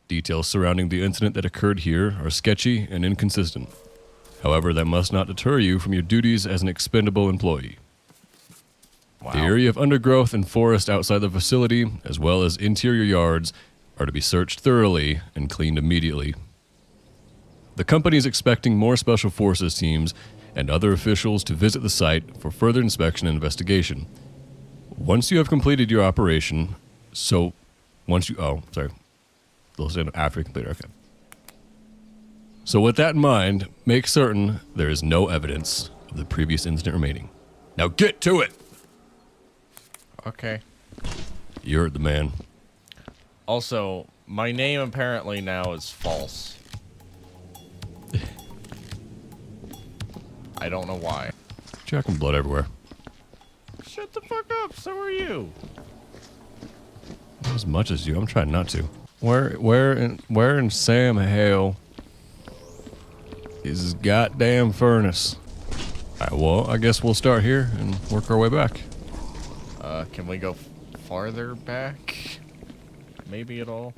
Details surrounding the incident that occurred here are sketchy and inconsistent. However, that must not deter you from your duties as an expendable employee. Wow. The area of undergrowth and forest outside the facility, as well as interior yards, are to be searched thoroughly and cleaned immediately. The company is expecting more special forces teams and other officials to visit the site for further inspection and investigation. Once you have completed your operation, after you complete it, okay. So with that in mind, make certain there is no evidence of the previous incident remaining. Now get to it! Okay. You're the man. Also, my name apparently now is false. I don't know why. Jacking blood everywhere. Shut the fuck up, so are you. Not as much as you. I'm trying not to. Where in Sam Hale is his goddamn furnace? Alright, well, I guess we'll start here and work our way back. Can we go farther back? Maybe at all?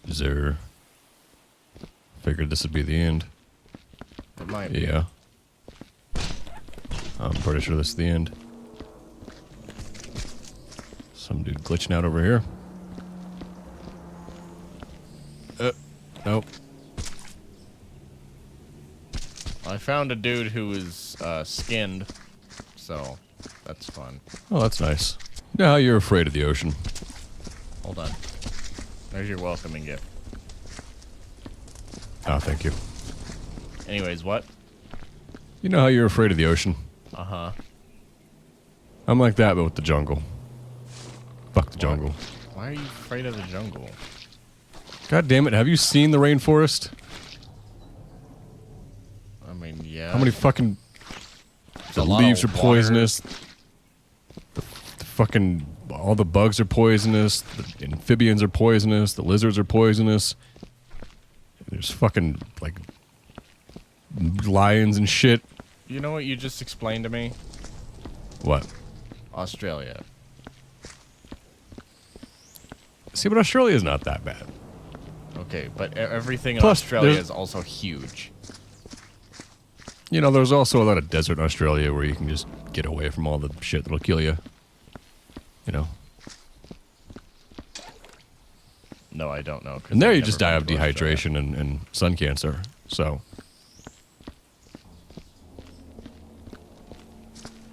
Is there... Figured this would be the end. It might be. Yeah. I'm pretty sure this is the end. Some dude glitching out over here. Nope. I found a dude who was skinned, so that's fun. Oh, that's nice. Now you're afraid of the ocean. Hold on. There's your welcoming gift. Oh, thank you. Anyways, what? You know how you're afraid of the ocean? Uh-huh. I'm like that, but with the jungle. Fuck the jungle. Why are you afraid of the jungle? God damn it, have you seen the rainforest? I mean, yeah. How many fucking... The lot leaves are of water. poisonous. The fucking... All the bugs are poisonous. The amphibians are poisonous. The lizards are poisonous. There's fucking, like... lions and shit. You know what you just explained to me? What? Australia. See, but Australia's not that bad. Okay, but everything in Plus, Australia there's- is also huge. You know, there's also a lot of desert in Australia where you can just get away from all the shit that'll kill you. You know? No, I don't know. And there you just die of dehydration and sun cancer. So...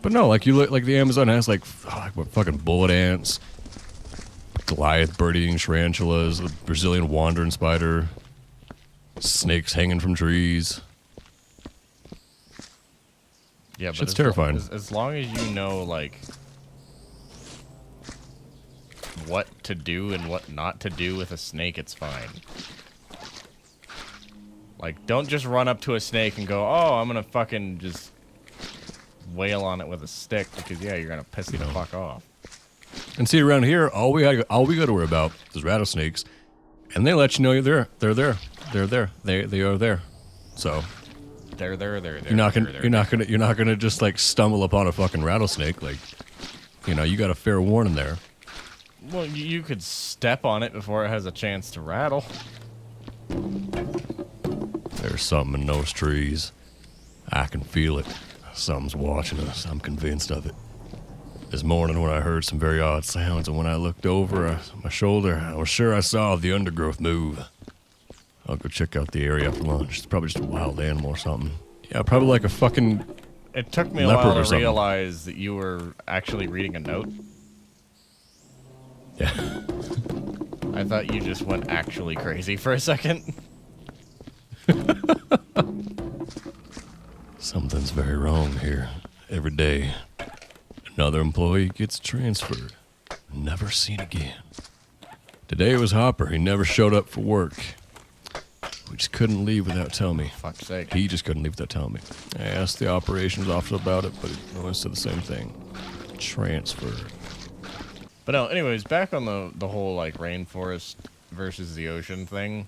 But no, like you look, like the Amazon has like what fucking bullet ants, Goliath bird-eating tarantulas, the Brazilian wandering spider, snakes hanging from trees. Yeah, but Shit's terrifying. As long as you know, like, what to do and what not to do with a snake, it's fine. Like, don't just run up to a snake and go, oh, I'm gonna fucking just wail on it with a stick, because, yeah, you're gonna piss the fuck off. And see, around here, all we got to worry about is rattlesnakes, and they let you know they're there. They are there. So They're there. you're not gonna just like stumble upon a fucking rattlesnake. Like, you know, you got a fair warning there. Well, you could step on it before it has a chance to rattle. There's something in those trees. I can feel it. Something's watching us. I'm convinced of it. This morning when I heard some very odd sounds, and when I looked over my shoulder, I was sure I saw the undergrowth move. I'll go check out the area after lunch. It's probably just a wild animal or something. Yeah, probably like a fucking It took me a leopard while or to something. realize that you were actually reading a note. Yeah. I thought you just went actually crazy for a second. Something's very wrong here. Every day, another employee gets transferred. Never seen again. Today it was Hopper. He never showed up for work. We just couldn't leave without telling me. Fuck's sake. He just couldn't leave without telling me. I asked the operations officer about it, but he always said the same thing. Transferred. But no, anyways, back on the whole, like, rainforest versus the ocean thing.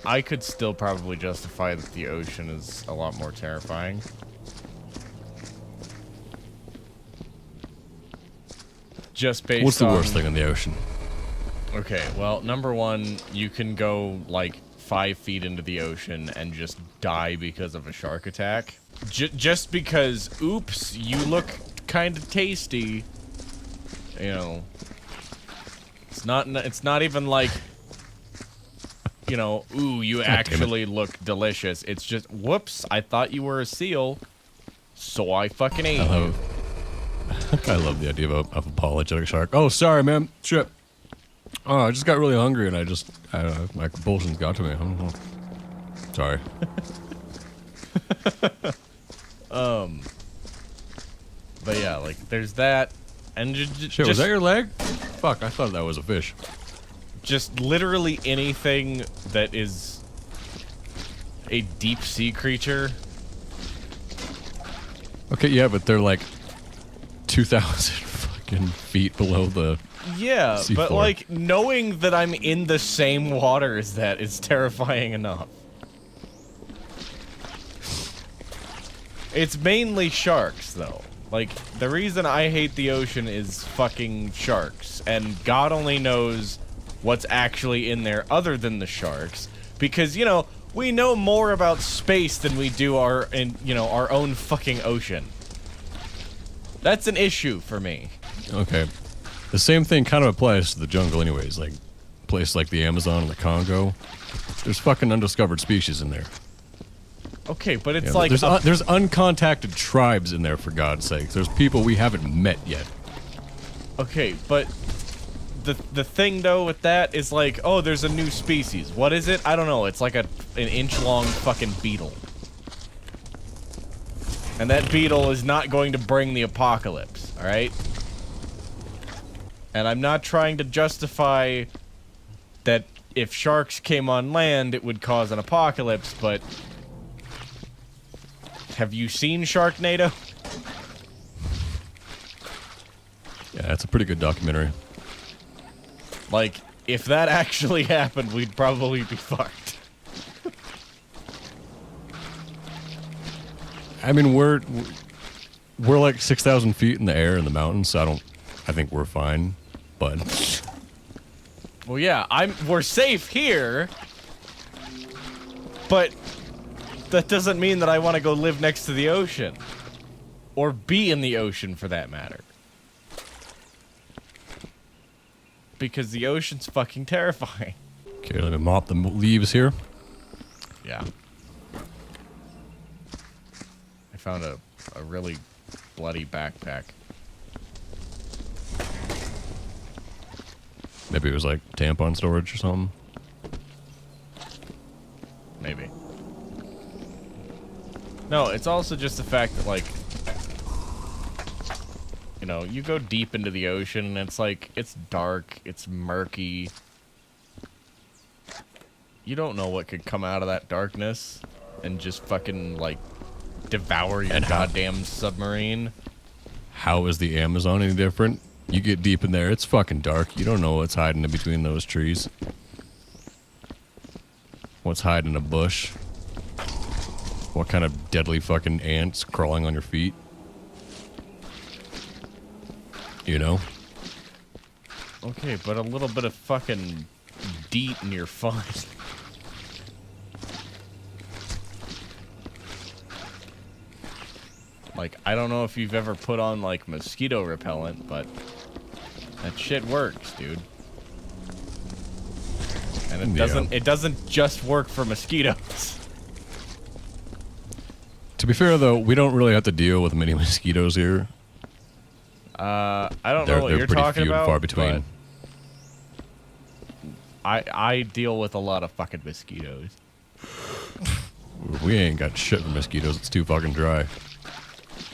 I could still probably justify that the ocean is a lot more terrifying. Just based on... What's the worst thing in the ocean? Okay, well, number one, you can go like 5 feet into the ocean and just die because of a shark attack. Just because, oops, you look kind of tasty. You know, it's not even like, you know, ooh, you actually look delicious. It's just, whoops, I thought you were a seal, so I fucking ate you. I love the idea of apologetic shark. Oh, sorry, man. Shit. Oh, I just got really hungry and I don't know, my compulsions got to me. I don't know. Sorry. But yeah, like, there's that, and Shit, was that your leg? Fuck, I thought that was a fish. Just literally anything that is a deep sea creature. Okay, yeah, but they're like 2,000 fucking feet below the Yeah, but seafloor. like, knowing that I'm in the same water as that is terrifying enough. It's mainly sharks, though. Like, the reason I hate the ocean is fucking sharks, and God only knows what's actually in there other than the sharks, because, you know, we know more about space than we do our own fucking ocean. That's an issue for me. Okay. The same thing kind of applies to the jungle anyways, like places like the Amazon and the Congo. There's fucking undiscovered species in there. Okay, but it's Yeah, like... there's uncontacted tribes in there, for God's sake. There's people we haven't met yet. Okay, but the thing, though, with that is like, oh, there's a new species. What is it? I don't know. It's like an inch-long fucking beetle. And that beetle is not going to bring the apocalypse, alright? And I'm not trying to justify that if sharks came on land, it would cause an apocalypse, but... Have you seen Sharknado? Yeah, it's a pretty good documentary. Like, if that actually happened, we'd probably be fucked. I mean, we're like 6,000 feet in the air in the mountains, so I think we're fine, but... Well, yeah, we're safe here, but that doesn't mean that I want to go live next to the ocean. Or be in the ocean, for that matter. Because the ocean's fucking terrifying. Okay, let me mop the leaves here. Yeah. I found a really bloody backpack. Maybe it was like tampon storage or something. Maybe. No, it's also just the fact that, like, you know, you go deep into the ocean and it's like, it's dark, it's murky. You don't know what could come out of that darkness and just fucking, like, devour your goddamn submarine. How is the Amazon any different? You get deep in there, it's fucking dark. You don't know what's hiding in between those trees. What's hiding in a bush. What kind of deadly fucking ants crawling on your feet. You know? Okay, but a little bit of fucking DEET and you're fine. Like, I don't know if you've ever put on, like, mosquito repellent, but that shit works, dude. And it doesn't just work for mosquitoes. To be fair, though, we don't really have to deal with many mosquitoes here. I don't know what They're you're pretty talking few about. and far between. I deal with a lot of fucking mosquitoes. We ain't got shit for mosquitoes. It's too fucking dry.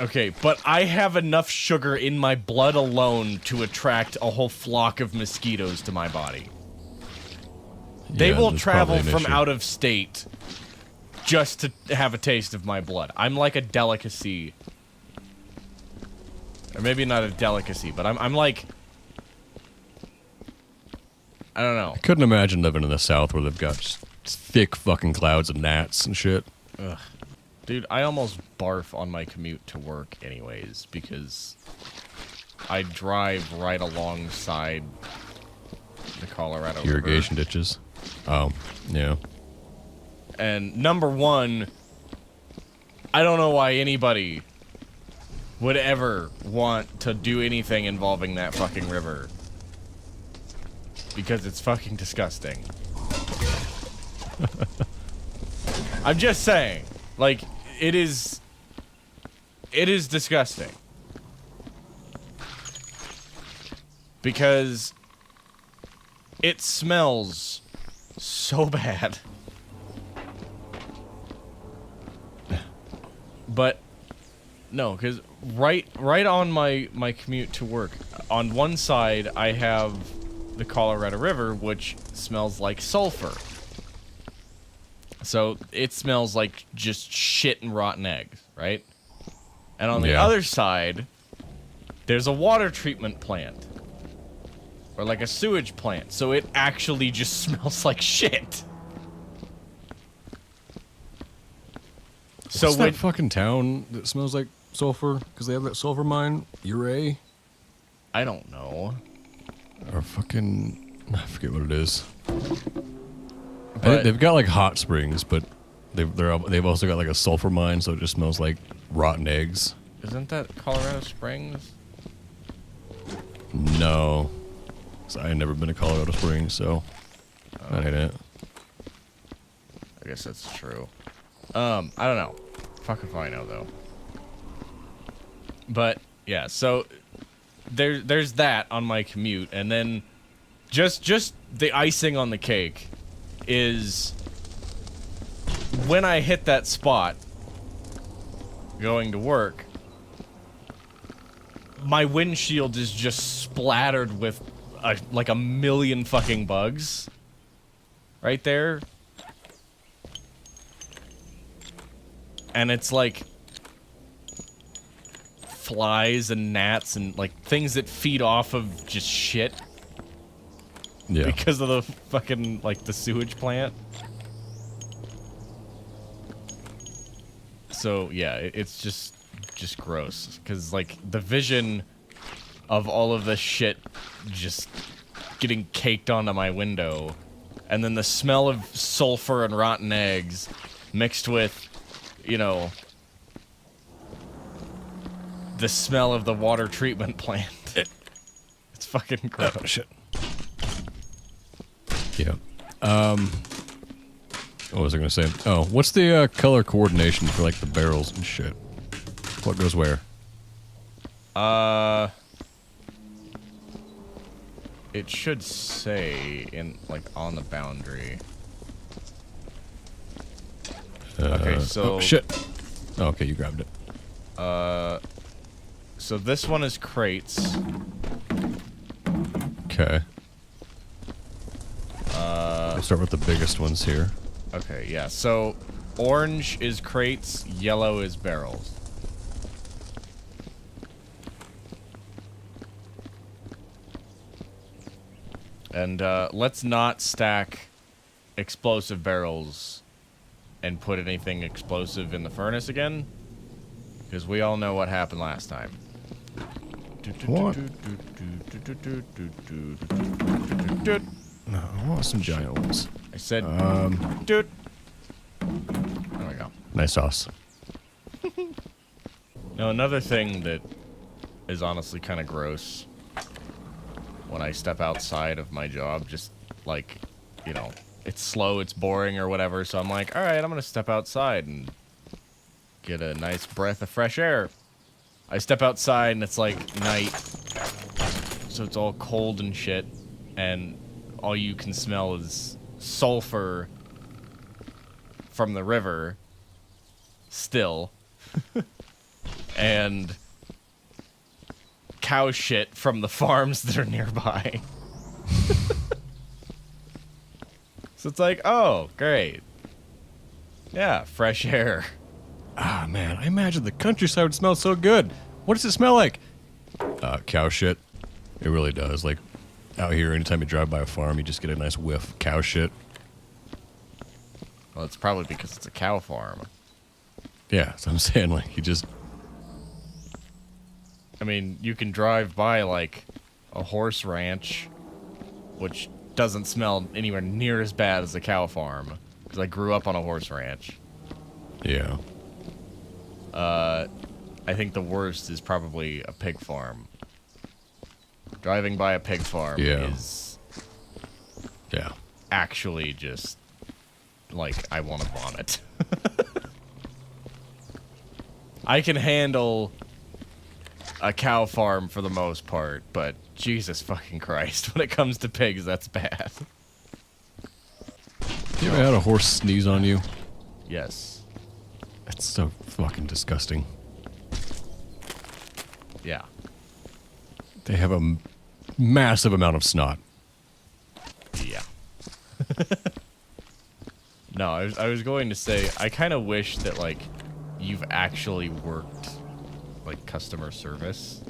Okay, but I have enough sugar in my blood alone to attract a whole flock of mosquitoes to my body. They will travel from out of state just to have a taste of my blood. I'm like a delicacy. Or maybe not a delicacy, but I'm like... I don't know. I couldn't imagine living in the South where they've got just thick fucking clouds of gnats and shit. Ugh. Dude, I almost barf on my commute to work anyways, because I drive right alongside the Colorado River. Irrigation ditches. Oh, yeah. And number one, I don't know why anybody would ever want to do anything involving that fucking river. Because it's fucking disgusting. I'm just saying. Like, it is disgusting. Because it smells so bad. But no, because right on my commute to work, on one side I have the Colorado River, which smells like sulfur. So it smells like just shit and rotten eggs, right? And on the other side, there's a water treatment plant. Or like a sewage plant. So it actually just smells like shit. What's that fucking town that smells like sulfur? Because they have that sulfur mine? Uray? I don't know. Or fucking... I forget what it is. I think they've got like hot springs, but they've also got like a sulfur mine, so it just smells like rotten eggs. Isn't that Colorado Springs? No. So I had never been to Colorado Springs, so that ain't it. I guess that's true. I don't know. Fuck if I know, though. But, yeah, so there's that on my commute, and then just the icing on the cake is when I hit that spot going to work, my windshield is just splattered with like a million fucking bugs right there. And it's like flies and gnats and like things that feed off of just shit. Yeah. Because of the fucking like the sewage plant. So yeah, it's just gross. Cause like the vision of all of this shit just getting caked onto my window, and then the smell of sulfur and rotten eggs mixed with, you know, the smell of the water treatment plant. It's fucking gross. Oh, shit. Yeah. What was I gonna say? Oh, what's the color coordination for like the barrels and shit? What goes where? It should say in like on the boundary. Okay, so oh, shit. Oh, okay, you grabbed it. So this one is crates. Okay. We'll start with the biggest ones here. Okay, yeah. So orange is crates, yellow is barrels. And let's not stack explosive barrels and put anything explosive in the furnace again, because we all know what happened last time. What? No, I want some giant ones. I said, dude. There we go. Nice sauce. Now, another thing that is honestly kind of gross when I step outside of my job, just like, you know, it's slow, it's boring or whatever, so I'm like, all right, I'm going to step outside and get a nice breath of fresh air. I step outside and it's like night, so it's all cold and shit, and all you can smell is sulfur from the river still. And cow shit from the farms that are nearby. So it's like, oh, great. Yeah, fresh air. Ah, man, I imagine the countryside would smell so good. What does it smell like? Cow shit. It really does. Like, out here, anytime you drive by a farm, you just get a nice whiff of cow shit. Well, it's probably because it's a cow farm. Yeah, so I'm saying, like, you just... I mean, you can drive by, like, a horse ranch, which doesn't smell anywhere near as bad as a cow farm, because I grew up on a horse ranch. Yeah. I think the worst is probably a pig farm. Driving by a pig farm is actually just like I want to vomit. I can handle a cow farm for the most part, but Jesus fucking Christ, when it comes to pigs, that's bad. You ever had a horse sneeze on you? Yes. That's so fucking disgusting. Yeah. They have a massive amount of snot. Yeah. No, I was going to say, I kind of wish that, like, you've actually worked, like, customer service.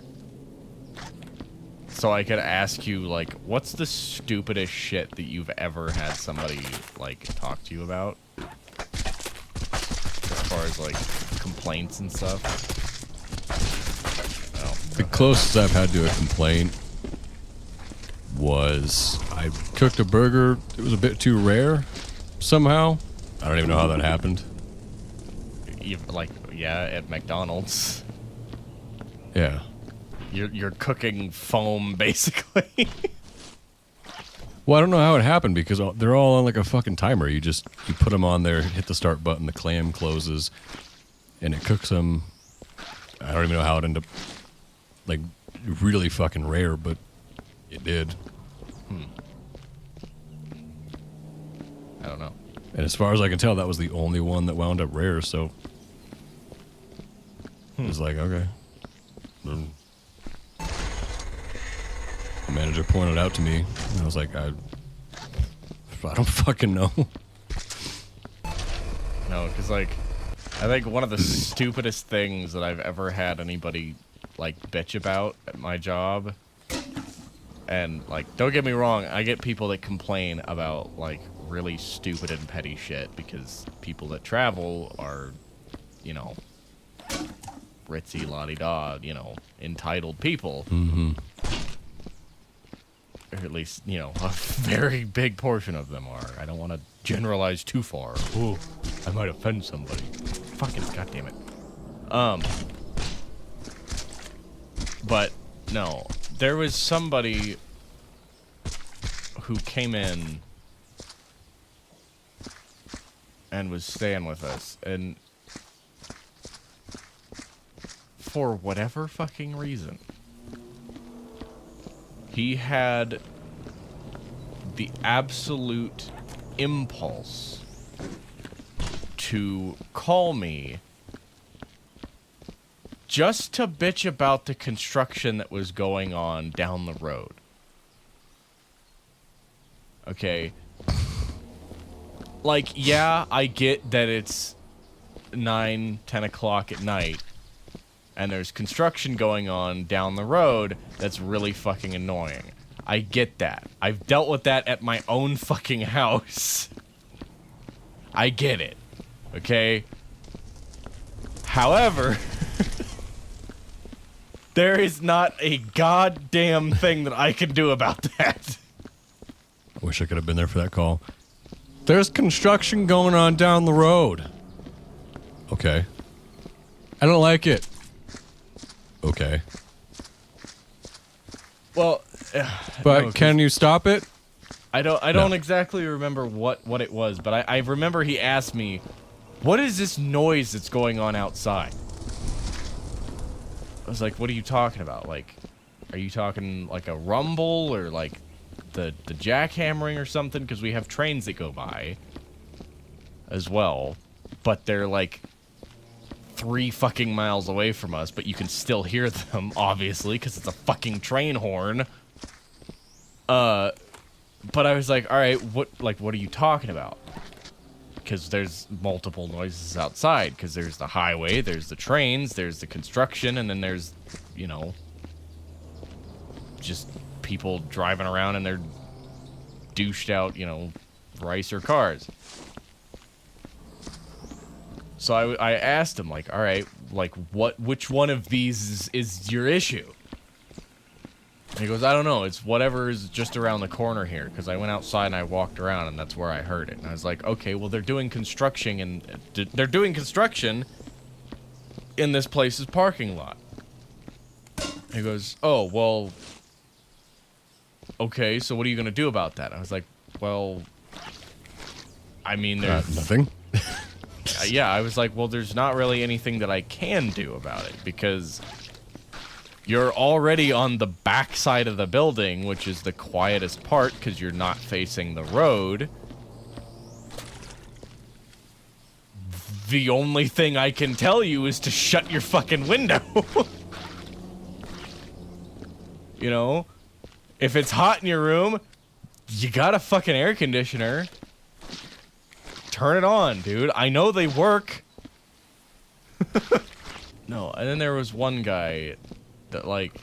So I could ask you, like, what's the stupidest shit that you've ever had somebody, like, talk to you about? As far as, like, complaints and stuff. Oh, the closest I've had to a complaint was I cooked a burger. It was a bit too rare somehow. I don't even know how that happened. Like, yeah, at McDonald's. Yeah. You're cooking foam, basically. Well, I don't know how it happened because they're all on like a fucking timer. You put them on there, hit the start button, the clam closes, and it cooks them. I don't even know how it ended up like really fucking rare, but it did. I don't know. And as far as I can tell, that was the only one that wound up rare, so it was like, okay. The manager pointed it out to me, and I was like, I don't fucking know. No, because, like, I think one of the stupidest things that I've ever had anybody, like, bitch about at my job, and, like, don't get me wrong, I get people that complain about, like, really stupid and petty shit, because people that travel are, you know, ritzy, la-di-da, you know, entitled people. Mm-hmm. Or at least, you know, a very big portion of them are. I don't want to generalize too far. Ooh, I might offend somebody. Fucking goddammit. But, no. There was somebody who came in and was staying with us, and for whatever fucking reason, he had the absolute impulse to call me just to bitch about the construction that was going on down the road. Okay. Like, yeah, I get that it's 9, 10 o'clock at night, and there's construction going on down the road that's really fucking annoying. I get that. I've dealt with that at my own fucking house. I get it. Okay? However, there is not a goddamn thing that I can do about that. I wish I could have been there for that call. There's construction going on down the road. Okay. I don't like it. Okay. Well, but no, can you stop it? I don't exactly remember what it was, but I remember he asked me, "What is this noise that's going on outside?" I was like, "What are you talking about? Like, are you talking like a rumble or like the jackhammering or something? Because we have trains that go by as well, but they're like 3 fucking miles away from us, but you can still hear them, obviously, because it's a fucking train horn." But I was like, all right, what are you talking about? Because there's multiple noises outside, because there's the highway, there's the trains, there's the construction, and then there's, you know, just people driving around in their douched out, you know, Ricer cars. So I asked him, like, all right, like, which one of these is your issue? And he goes, I don't know. It's whatever is just around the corner here. Because I went outside and I walked around and that's where I heard it. And I was like, okay, well, they're doing construction in this place's parking lot. And he goes, oh, well, okay, so what are you going to do about that? I was like, well, I mean, there's... nothing. Yeah, I was like, well, there's not really anything that I can do about it, because you're already on the back side of the building, which is the quietest part, because you're not facing the road. The only thing I can tell you is to shut your fucking window. You know? If it's hot in your room, you got a fucking air conditioner. Turn it on, dude. I know they work. No, and then there was one guy that, like...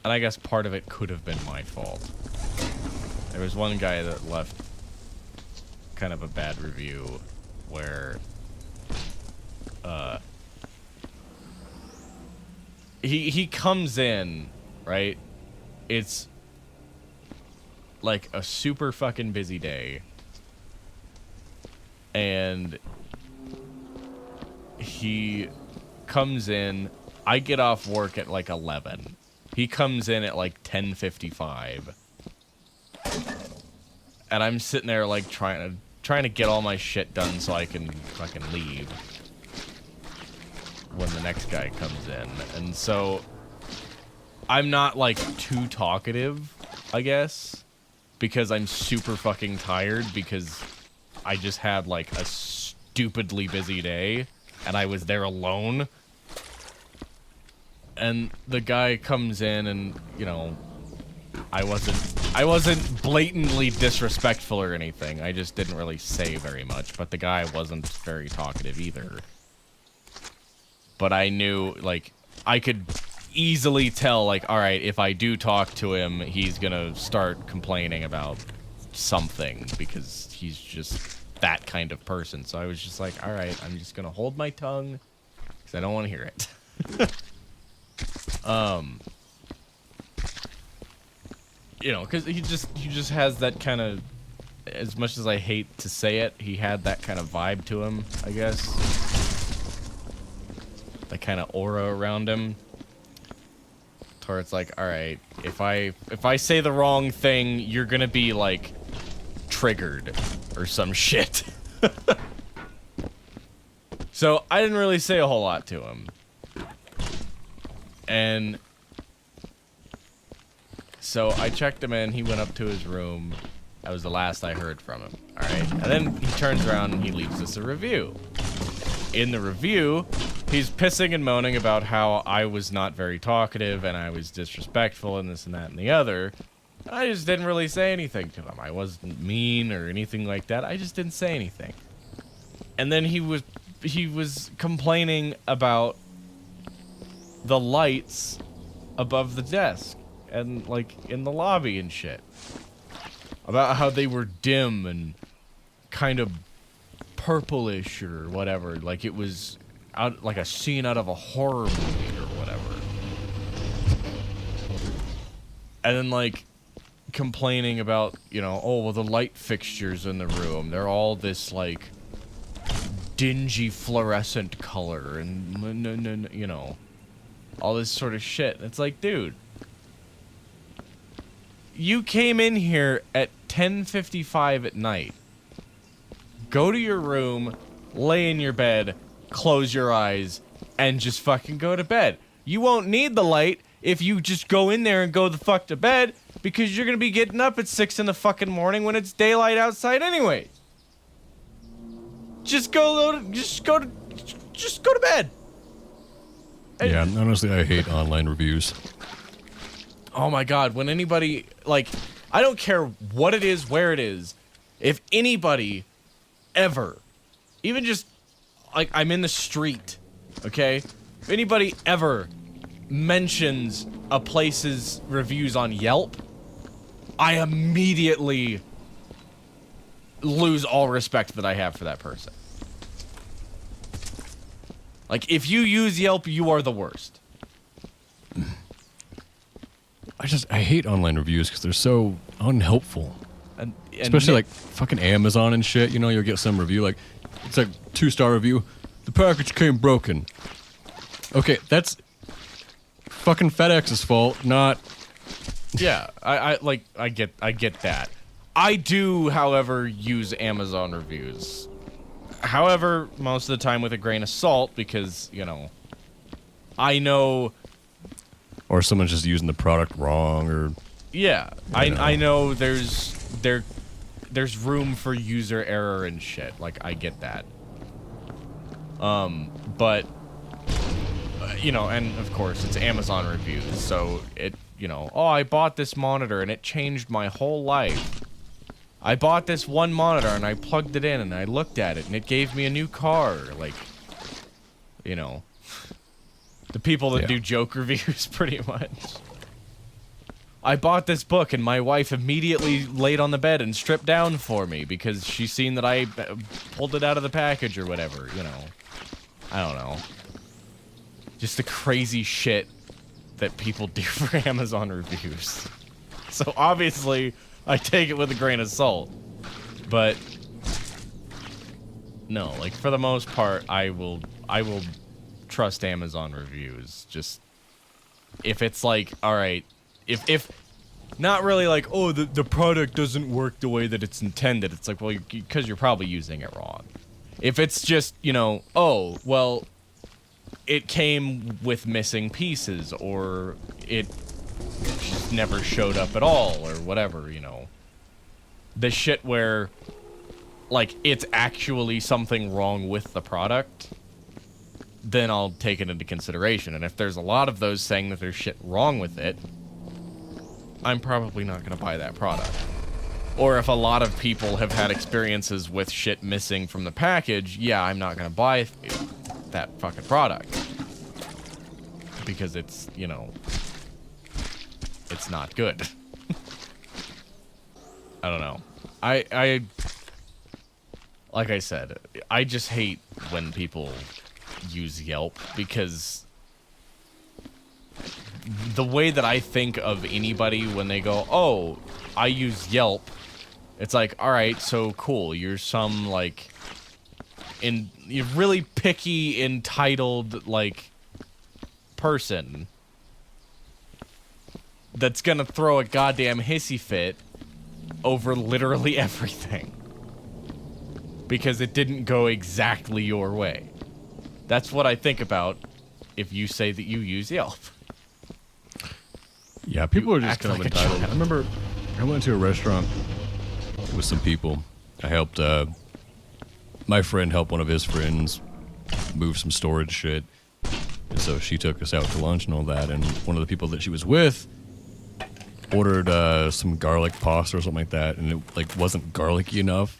And I guess part of it could have been my fault. There was one guy that left kind of a bad review where... He comes in, right? It's like a super fucking busy day. And he comes in. I get off work at like 11. He comes in at like 10:55. And I'm sitting there like trying to get all my shit done so I can fucking leave when the next guy comes in. And so I'm not like too talkative, I guess, because I'm super fucking tired because I just had like a stupidly busy day and I was there alone. And the guy comes in and, you know, I wasn't blatantly disrespectful or anything. I just didn't really say very much, but the guy wasn't very talkative either. But I knew, like, I could easily tell, like, all right, if I do talk to him, he's gonna start complaining about something because he's just that kind of person. So I was just like, all right, I'm just gonna hold my tongue because I don't want to hear it. You know, because he just has that kind of, as much as I hate to say it, he had that kind of vibe to him, I guess. That kind of aura around him. Where it's like, all right, if I say the wrong thing, you're gonna be like triggered or some shit. So I didn't really say a whole lot to him. And so I checked him in, he went up to his room. That was the last I heard from him. Alright. And then he turns around and he leaves us a review. In the review, he's pissing and moaning about how I was not very talkative and I was disrespectful and this and that and the other. I just didn't really say anything to him. I wasn't mean or anything like that. I just didn't say anything. And then he was complaining about the lights above the desk and like in the lobby and shit. About how they were dim and kind of purplish or whatever. Like it was out like a scene out of a horror movie or whatever. And then like complaining about, you know, oh, well, the light fixtures in the room, they're all this like dingy fluorescent color and you know, all this sort of shit. It's like, dude, you came in here at 10:55 at night. Go to your room, lay in your bed, close your eyes, and just fucking go to bed. You won't need the light if you just go in there and go the fuck to bed, because you're gonna be getting up at 6 in the fucking morning when it's daylight outside anyway. Just go to bed. And yeah, honestly, I hate online reviews. oh my god, when anybody, like, I don't care what it is, where it is, if anybody ever, even just, like, I'm in the street, okay? If anybody ever mentions a place's reviews on Yelp, I immediately lose all respect that I have for that person. Like, if you use Yelp, you are the worst. I hate online reviews because they're so unhelpful. And Especially like fucking Amazon and shit. You know, you'll get some review like it's like 2-star review. The package came broken. Okay, that's fucking FedEx's fault, not. Yeah, I get that. I do, however, use Amazon reviews. However, most of the time with a grain of salt because, you know, I know. Or someone's just using the product wrong, or. Yeah, You know. I know there's room for user error and shit. Like, I get that. But you know, and of course it's Amazon reviews, so it, you know, oh, I bought this monitor and it changed my whole life. I bought this one monitor and I plugged it in and I looked at it and it gave me a new car. Like, you know, the people that do joke reviews pretty much. I bought this book and my wife immediately laid on the bed and stripped down for me because she seen that I pulled it out of the package or whatever, you know. I don't know. Just the crazy shit that people do for Amazon reviews. So obviously, I take it with a grain of salt. But no, like for the most part, I will trust Amazon reviews. Just if it's like, all right, if not really like, oh, the product doesn't work the way that it's intended. It's like, well, because you're probably using it wrong. If it's just, you know, oh, well, it came with missing pieces, or it just never showed up at all, or whatever, you know. The shit where, like, it's actually something wrong with the product, then I'll take it into consideration. And if there's a lot of those saying that there's shit wrong with it, I'm probably not going to buy that product. Or if a lot of people have had experiences with shit missing from the package, yeah, I'm not going to buy that fucking product. Because it's, you know, it's not good. I don't know. I like I said, I just hate when people use Yelp because the way that I think of anybody when they go, oh, I use Yelp, it's like, all right, so cool. You're some, like, you're really picky, entitled, like, person that's gonna throw a goddamn hissy fit over literally everything. Because it didn't go exactly your way. That's what I think about if you say that you use Yelp. Yeah, people are just act kind of like a entitled. child. I remember I went to a restaurant with some people. I helped my friend help one of his friends move some storage shit. And so she took us out to lunch and all that. And one of the people that she was with ordered some garlic pasta or something like that, and it like wasn't garlicky enough.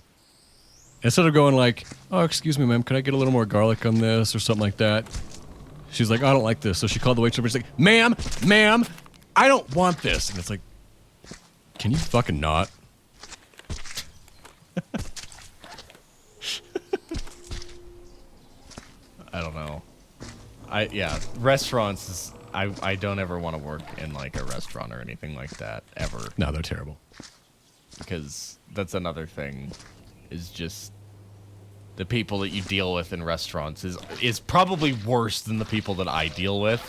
Instead of going like, "Oh, excuse me, ma'am, can I get a little more garlic on this?" or something like that, she's like, "I don't like this." So she called the waitress over. She's like, "Ma'am, I don't want this." And it's like, can you fucking not? I don't know. Restaurants is, I don't ever want to work in like a restaurant or anything like that ever, No, they're terrible. because that's another thing, is just the people that you deal with in restaurants is probably worse than the people that I deal with.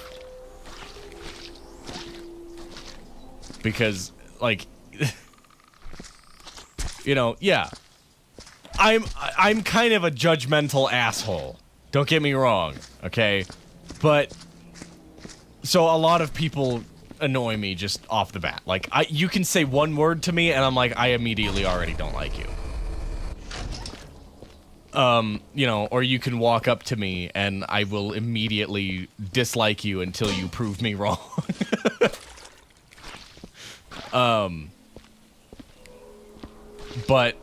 Because, like, you know, yeah, I'm kind of a judgmental asshole. Don't get me wrong, okay? But so a lot of people annoy me just off the bat. Like, you can say one word to me and I'm like, I immediately already don't like you. You know, or you can walk up to me and I will immediately dislike you until you prove me wrong. But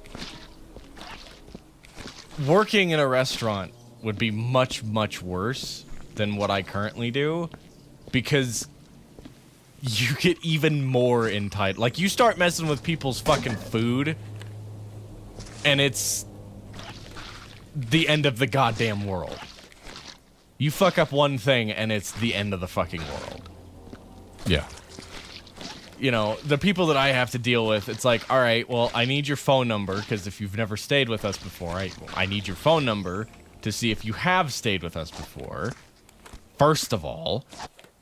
working in a restaurant would be much, much worse than what I currently do, because you get even more entitled. Like, you start messing with people's fucking food, and it's the end of the goddamn world. You fuck up one thing, and it's the end of the fucking world. Yeah. you know, the people that I have to deal with, it's like, all right, well, I need your phone number, because if you've never stayed with us before, I need your phone number to see if you have stayed with us before, first of all.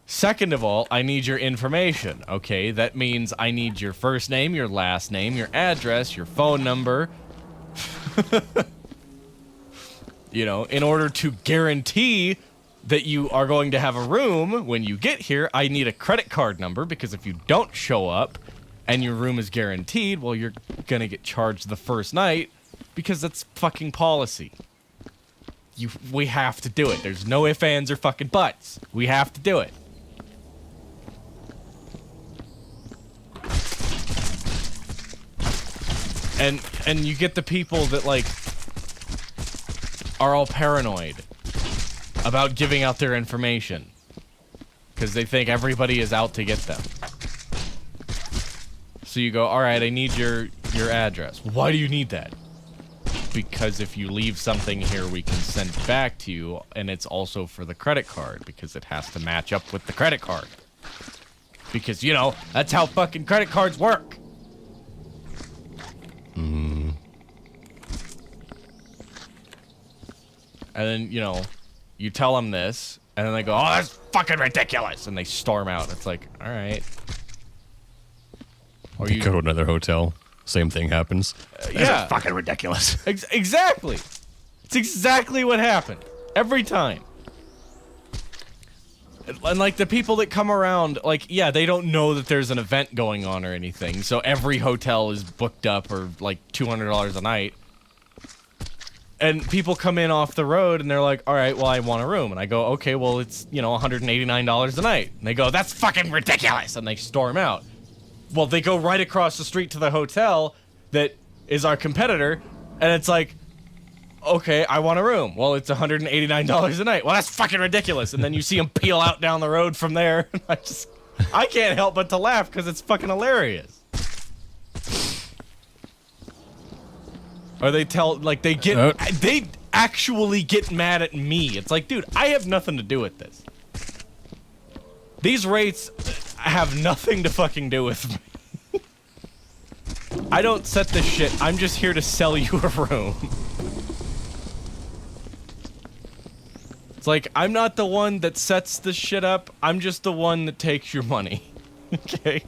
Second of all, I need your information, okay? That means I need your first name, your last name, your address, your phone number. You know, in order to guarantee that you are going to have a room when you get here, I need a credit card number, because if you don't show up and your room is guaranteed, well, you're gonna get charged the first night, because that's fucking policy. We have to do it. There's no ifs, ands, or fucking buts. We have to do it. And you get the people that, like, are all paranoid about giving out their information because they think everybody is out to get them. So you go, all right, I need your address. Why do you need that? Because if you leave something here, we can send it back to you, and it's also for the credit card, because it has to match up with the credit card. Because, you know, that's how fucking credit cards work. And then, you know, you tell them this, and then they go, oh, that's fucking ridiculous, and they storm out. It's like, all right. Or you go to another hotel, same thing happens. Yeah. Fucking ridiculous. Exactly. It's exactly what happened. Every time. And, like, the people that come around, like, yeah, they don't know that there's an event going on or anything, so every hotel is booked up, or, like, $200 a night. And people come in off the road, and they're like, all right, well, I want a room. And I go, okay, well, it's, you know, $189 a night. And they go, that's fucking ridiculous, and they storm out. Well, they go right across the street to the hotel that is our competitor, and it's like, okay, I want a room. Well, it's $189 a night. Well, that's fucking ridiculous. And then you see them peel out down the road from there. I can't help but to laugh because it's fucking hilarious. Or they tell, like, they actually get mad at me. It's like, dude, I have nothing to do with this. These rates have nothing to fucking do with me. I don't set this shit. I'm just here to sell you a room. It's like, I'm not the one that sets this shit up. I'm just the one that takes your money. Okay?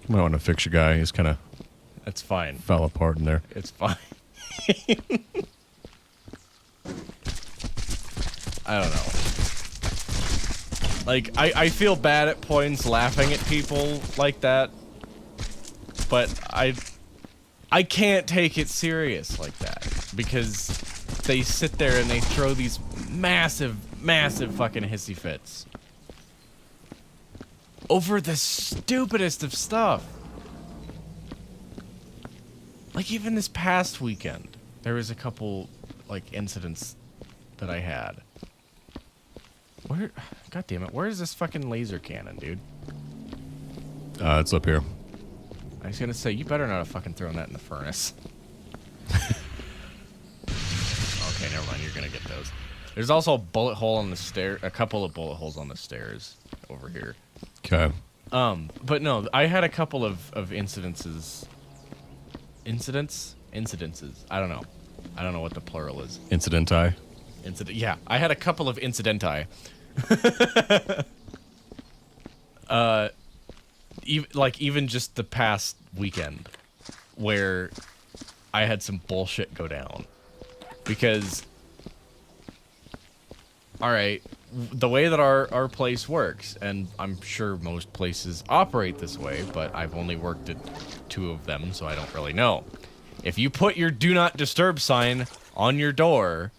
I want to fix your guy. He's kind of... That's fine. Fell apart in there. It's fine. I don't know. Like, I feel bad at points laughing at people like that. But I can't take it serious like that. Because they sit there and they throw these massive, massive fucking hissy fits. Over the stupidest of stuff. Like, even this past weekend, there was a couple, like, incidents that I had. Where, God damn it, where is this fucking laser cannon, dude? It's up here. I was gonna say, you better not have fucking thrown that in the furnace. Okay, never mind, you're gonna get those. There's also a bullet hole on the stair, a couple of bullet holes on the stairs over here. Okay. But no, I had a couple of incidences. Incidences? I don't know. I don't know what the plural is. Incidenti? Yeah, I had a couple of incidenti. Even just the past weekend, where I had some bullshit go down. Because, alright, the way that our place works, and I'm sure most places operate this way, but I've only worked at 2 of them, so I don't really know. If you put your do not disturb sign on your door,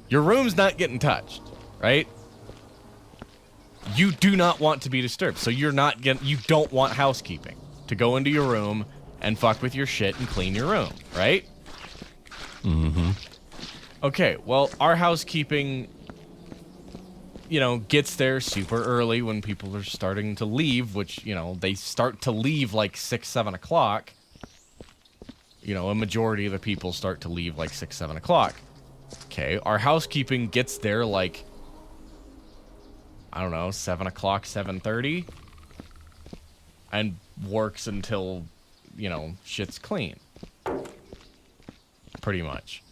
your room's not getting touched, right? You do not want to be disturbed, so you don't want housekeeping to go into your room and fuck with your shit and clean your room, right? Mm-hmm. Okay, well, our housekeeping, you know, gets there super early when people are starting to leave, which, you know, they start to leave like 6, 7 o'clock. You know, a majority of the people start to leave like 6, 7 o'clock. Okay, our housekeeping gets there like I don't know, 7 o'clock, 7:30, and works until, you know, shit's clean. Pretty much.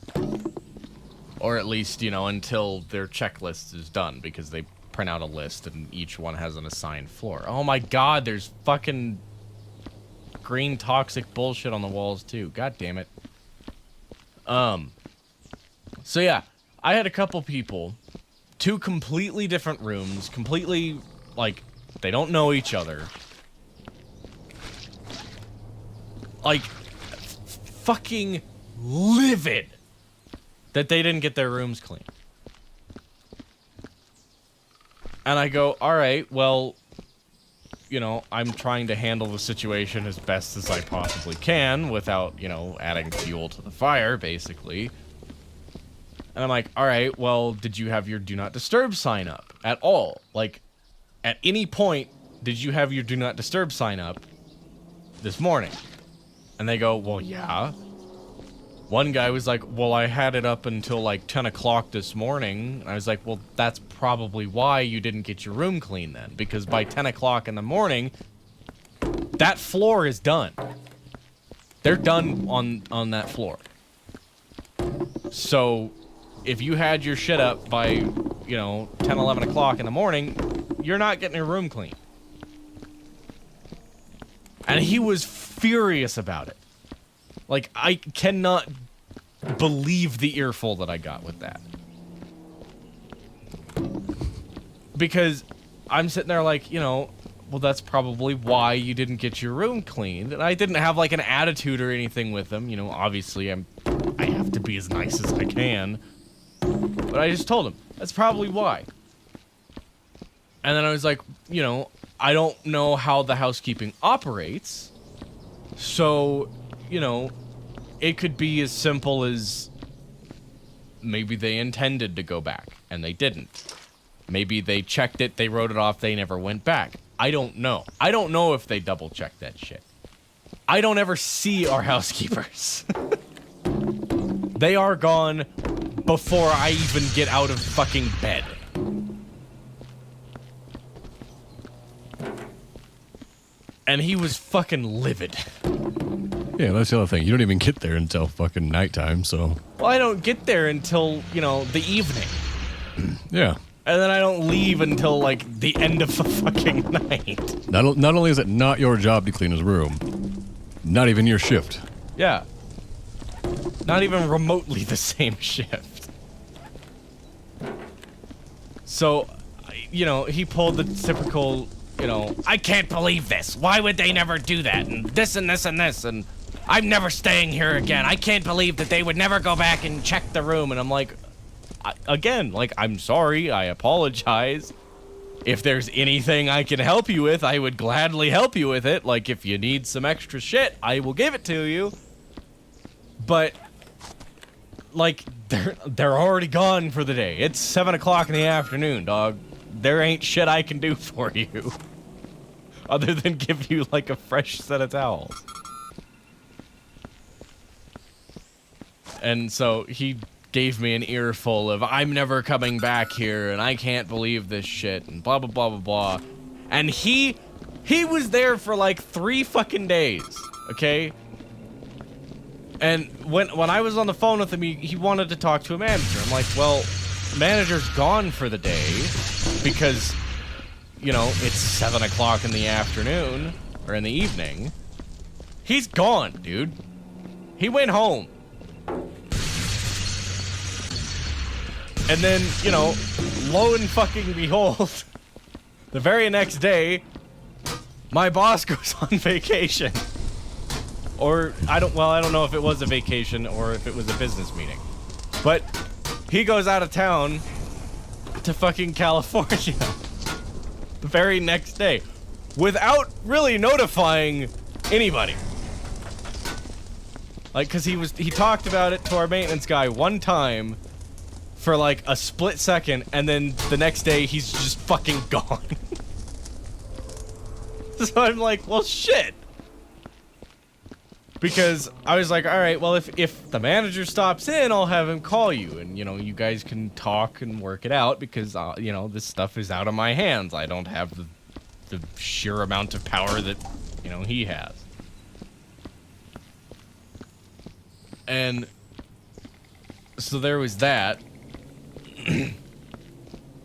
Or at least, you know, until their checklist is done, because they print out a list and each one has an assigned floor. Oh my god, there's fucking green toxic bullshit on the walls too. God damn it. So yeah, I had a couple people, 2 completely different rooms, completely, like, they don't know each other. Like, fucking livid that they didn't get their rooms clean. And I go, all right, well, you know, I'm trying to handle the situation as best as I possibly can without, you know, adding fuel to the fire, basically. And I'm like, all right, well, did you have your Do Not Disturb sign up at all? Like, at any point, did you have your Do Not Disturb sign up this morning? And they go, well, yeah. One guy was like, well, I had it up until like 10 o'clock this morning. And I was like, well, that's probably why you didn't get your room clean then. Because by 10 o'clock in the morning, that floor is done. They're done on that floor. So if you had your shit up by, you know, 10, 11 o'clock in the morning, you're not getting your room clean. And he was furious about it. Like, I cannot believe the earful that I got with that. Because I'm sitting there like, you know, well, that's probably why you didn't get your room cleaned. And I didn't have, like, an attitude or anything with him. You know, obviously, I have to be as nice as I can. But I just told him, that's probably why. And then I was like, you know, I don't know how the housekeeping operates. So, you know, it could be as simple as maybe they intended to go back and they didn't. Maybe they checked it, they wrote it off, they never went back. I don't know. I don't know if they double checked that shit. I don't ever see our housekeepers. They are gone before I even get out of fucking bed. And he was fucking livid. Yeah, that's the other thing. You don't even get there until fucking nighttime, so... Well, I don't get there until, you know, the evening. Yeah. And then I don't leave until, like, the end of the fucking night. Not only is it not your job to clean his room, not even your shift. Yeah. Not even remotely the same shift. So, you know, he pulled the typical, you know, I can't believe this. Why would they never do that? And this and this and this. And I'm never staying here again. I can't believe that they would never go back and check the room. And I'm like, again, like, I'm sorry. I apologize. If there's anything I can help you with, I would gladly help you with it. Like, if you need some extra shit, I will give it to you. But, like, they're already gone for the day. It's 7 o'clock in the afternoon, dog. There ain't shit I can do for you. Other than give you, like, a fresh set of towels. And so he gave me an earful of, I'm never coming back here, and I can't believe this shit, and blah, blah, blah, blah, blah. And he was there for, like, 3 fucking days, okay? And when I was on the phone with him, he wanted to talk to a manager. I'm like, well, manager's gone for the day because, you know, it's 7 o'clock in the afternoon, or in the evening. He's gone, dude. He went home. And then, you know, lo and fucking behold, the very next day, my boss goes on vacation. Or, I don't know if it was a vacation or if it was a business meeting. But he goes out of town to fucking California the very next day without really notifying anybody. Like, cause he talked about it to our maintenance guy one time for like a split second, and then the next day he's just fucking gone. So I'm like, well, shit. Because I was like, all right, well, if the manager stops in, I'll have him call you, and you guys can talk and work it out, because this stuff is out of my hands. I don't have the sheer amount of power that he has. And so there was that.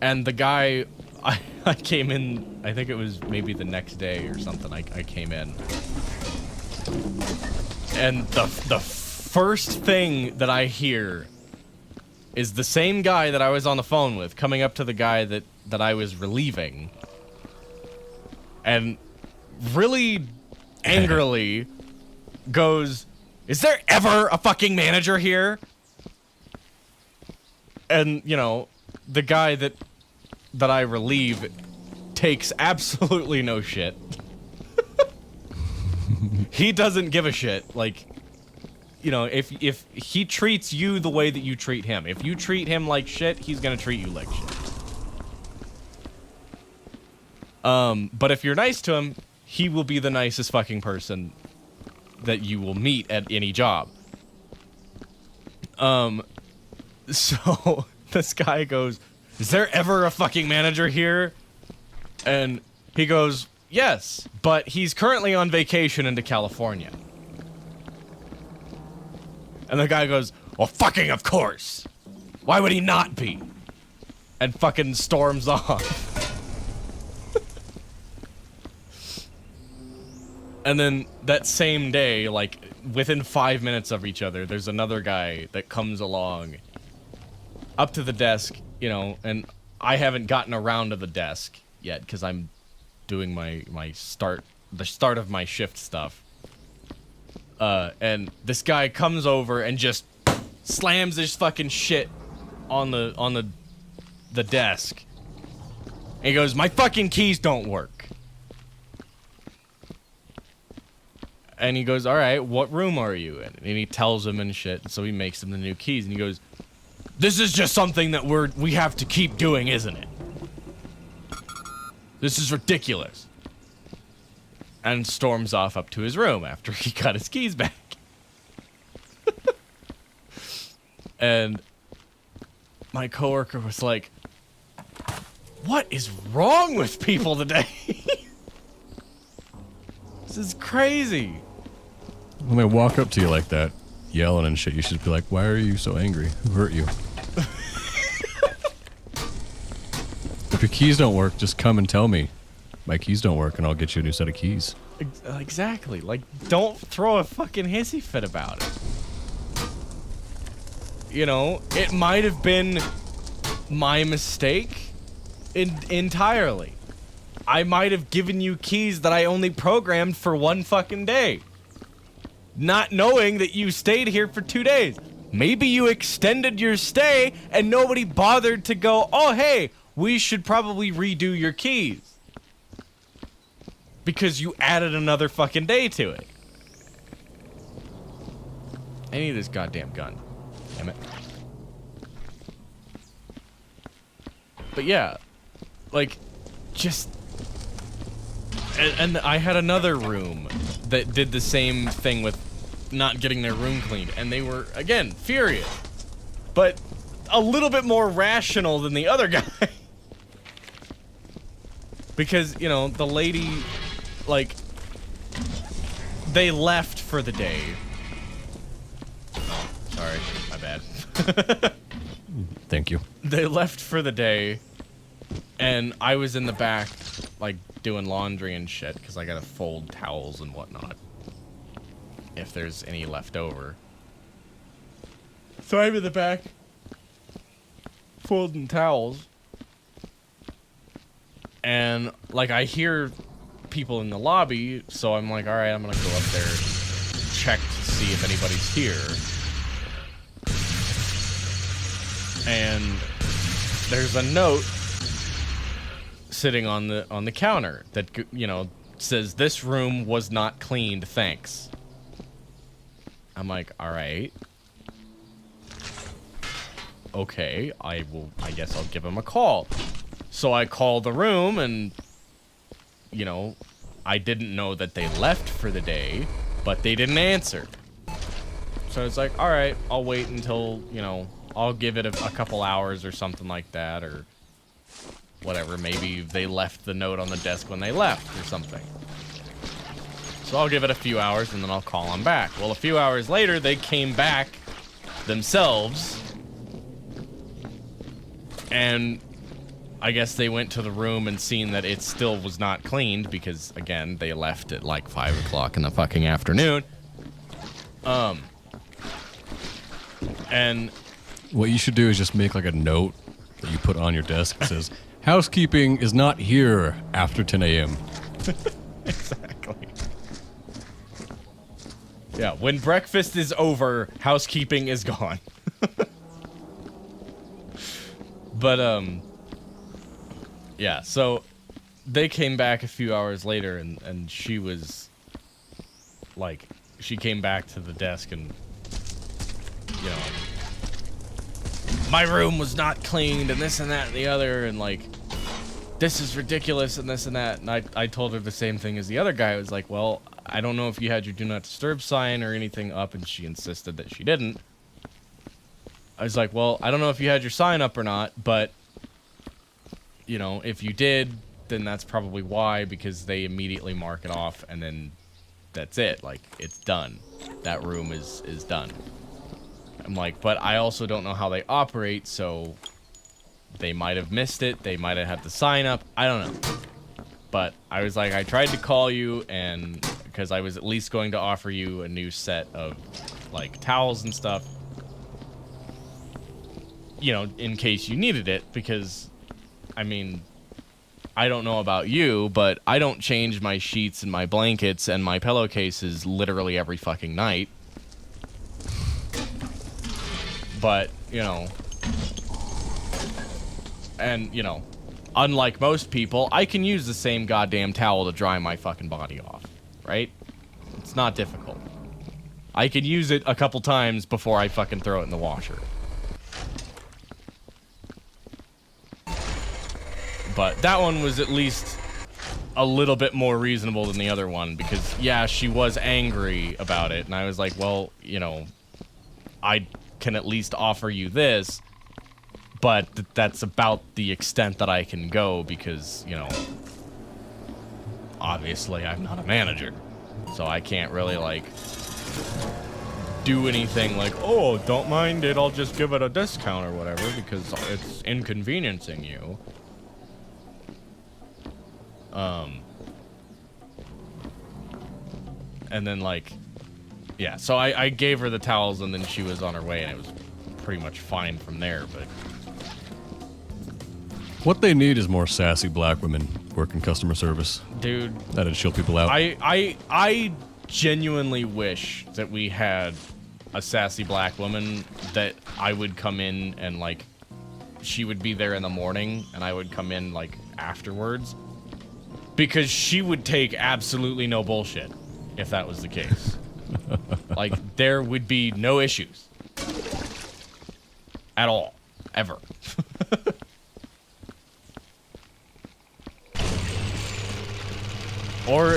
And the guy, I came in, I think it was maybe the next day or something, I came in. And the first thing that I hear is the same guy that I was on the phone with coming up to the guy that I was relieving. And really angrily goes, "Is there ever a fucking manager here?" And, the guy that I relieve takes absolutely no shit. He doesn't give a shit. Like, if he treats you the way that you treat him. If you treat him like shit, he's gonna treat you like shit. But if you're nice to him, he will be the nicest fucking person that you will meet at any job. So this guy goes, "Is there ever a fucking manager here?" And he goes, "Yes, but he's currently on vacation into California." And the guy goes, "Well, fucking of course. Why would he not be?" And fucking storms off. And then that same day, like within 5 minutes of each other, there's another guy that comes along up to the desk, and I haven't gotten around to the desk yet because I'm doing the start of my shift stuff. And this guy comes over and just slams his fucking shit on the desk. And he goes, "My fucking keys don't work." And he goes, "All right, what room are you in?" And he tells him and shit. So he makes him the new keys, and he goes, "This is just something that we have to keep doing, isn't it? This is ridiculous." And storms off up to his room after he got his keys back. And my coworker was like, "What is wrong with people today? This is crazy." When they walk up to you like that, yelling and shit, you should be like, "Why are you so angry? Who hurt you?" If your keys don't work, just come and tell me. My keys don't work, and I'll get you a new set of keys. Exactly. Like, don't throw a fucking hissy fit about it. It might have been my mistake entirely. I might have given you keys that I only programmed for one fucking day, not knowing that you stayed here for 2 days. Maybe you extended your stay and nobody bothered to go, "Oh, hey, we should probably redo your keys," because you added another fucking day to it. I need this goddamn gun. Damn it. But yeah, like, just... And I had another room that did the same thing with not getting their room cleaned, and they were, again, furious. But a little bit more rational than the other guy. Because, the lady, like, they left for the day. Oh, sorry, my bad. Thank you. They left for the day, and I was in the back, like, doing laundry and shit, because I gotta fold towels and whatnot, if there's any left over. So I'm in the back, folding towels, and, like, I hear people in the lobby, so I'm like, alright, I'm gonna go up there, check to see if anybody's here. And there's a note sitting on the counter that, says, "This room was not cleaned, thanks." I'm like, all right. Okay, I guess I'll give him a call. So I call the room, and, I didn't know that they left for the day. but they didn't answer. So it's like, all right, I'll wait until, you know, I'll give it a couple hours or something like that, or whatever. Maybe they left the note on the desk when they left or something. So I'll give it a few hours and then I'll call them back. Well, a few hours later, they came back themselves, and I guess they went to the room and seen that it still was not cleaned because, again, they left at like 5 o'clock in the fucking afternoon. And what you should do is just make like a note that you put on your desk that says, housekeeping is not here after 10 a.m. Exactly. Yeah, when breakfast is over, housekeeping is gone. But, yeah, so they came back a few hours later, and she was, like, she came back to the desk and, you know, my room was not cleaned, and this and that and the other, and, like, this is ridiculous, and this and that. And I told her the same thing as the other guy. I was like, well, I don't know if you had your do not disturb sign or anything up, and she insisted that she didn't. I was like, well, I don't know if you had your sign up or not, but, you know, if you did, then that's probably why, because they immediately mark it off, and then that's it. Like, it's done. That room is done. I'm like, but I also don't know how they operate, so they might have missed it. They might have had the sign up. I don't know. But I was like, I tried to call you, and because I was at least going to offer you a new set of, like, towels and stuff, you know, in case you needed it, because, I mean, I don't know about you, but I don't change my sheets and my blankets and my pillowcases literally every fucking night. But, you know, and, you know, unlike most people, I can use the same goddamn towel to dry my fucking body off, right? It's not difficult. I can use it a couple times before I fucking throw it in the washer. But that one was at least a little bit more reasonable than the other one, because, yeah, she was angry about it, and I was like, well, you know, I can at least offer you this, but that's about the extent that I can go, because, you know, obviously I'm not a manager, so I can't really, like, do anything like, oh, don't mind it, I'll just give it a discount or whatever, because it's inconveniencing you. And then, like, yeah, so I gave her the towels, and then she was on her way, and it was pretty much fine from there, but... What they need is more sassy black women working customer service. Dude. That'd chill people out. I genuinely wish that we had a sassy black woman that I would come in and, like, she would be there in the morning, and I would come in, like, afterwards. Because she would take absolutely no bullshit if that was the case. Like, there would be no issues. At all. Ever. Or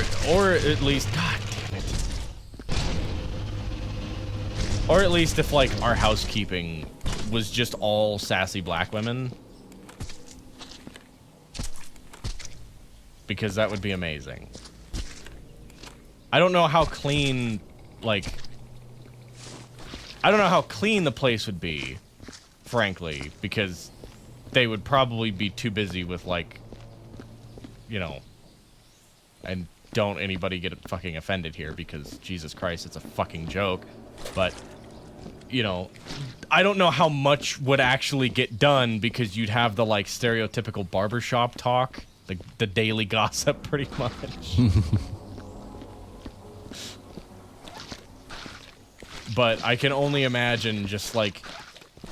at least, god damn it. Or at least if, like, our housekeeping was just all sassy black women. Because that would be amazing. I don't know how clean, like... I don't know how clean the place would be, frankly, because they would probably be too busy with, like, you know... And don't anybody get fucking offended here, because, Jesus Christ, it's a fucking joke. But, you know, I don't know how much would actually get done, because you'd have the, like, stereotypical barbershop talk. The daily gossip, pretty much. But I can only imagine just, like,